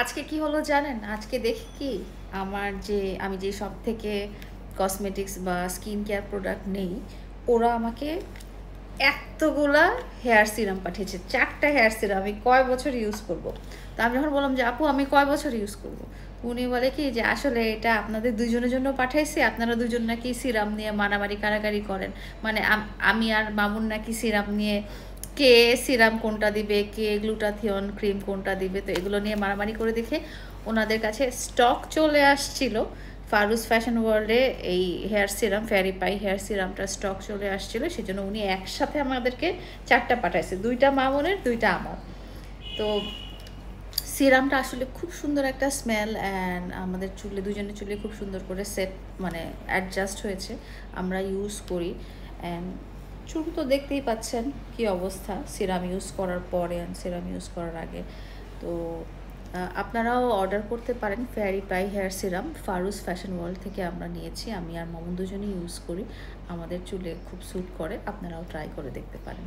আজকে কি হলো জানেন? আজকে দেখি কি আমি যে শপ থেকে কসমেটিক্স বা স্কিন কেয়ার প্রোডাক্ট নেই, ওরা আমাকে এতগুলা হেয়ার সিরাম পাঠিয়েছে। ৪টা হেয়ার সিরাম আমি কয় বছর ইউজ করব? তো আমি যখন বললাম যে আপু আমি কয় বছর ইউজ করব, উনি বলে কি যে আসলে এটা আপনাদের দুজনের জন্য পাঠাইছি, আপনারা দুজন নাকি সিরাম নিয়ে মারামারি কারাকারি করেন। মানে আমি আর মামুন নাকি সিরাম নিয়ে কে সিরাম কোনটা দিবে, কে গ্লুটাথিয়ন ক্রিম কোনটা দিবে, তো এগুলো নিয়ে মারামারি করে দেখে ওনাদের কাছে স্টক চলে আসছিল। ফারুস ফ্যাশন ওয়ার্ল্ডে এই হেয়ার সিরাম ফেয়ারি পাই হেয়ার সিরামটা স্টক চলে আসছিল, সেজন্য উনি একসাথে আমাদেরকে 4টা পাঠাইছে, 2টা মামুনের 2টা আমার। তো সিরামটা আসলে খুব সুন্দর একটা স্মেল, অ্যান্ড আমাদের চুলে দুজনের চুলে খুব সুন্দর করে সেট মানে অ্যাডজাস্ট হয়েছে। আমরা ইউজ করি, অ্যান্ড চুল তো দেখতেই পাচ্ছেন কি অবস্থা সিরাম ইউজ করার পরে অ্যান্ড সিরাম ইউজ করার আগে। তো আপনারাও অর্ডার করতে পারেন ফেয়ারি পাই হেয়ার সিরাম, ফারুস ফ্যাশন ওয়ার্ল্ড থেকে আমরা নিয়েছি। আমি আর মামুন দুজনেই ইউজ করি, আমাদের চুলে খুব স্যুট করে, আপনারাও ট্রাই করে দেখতে পারেন।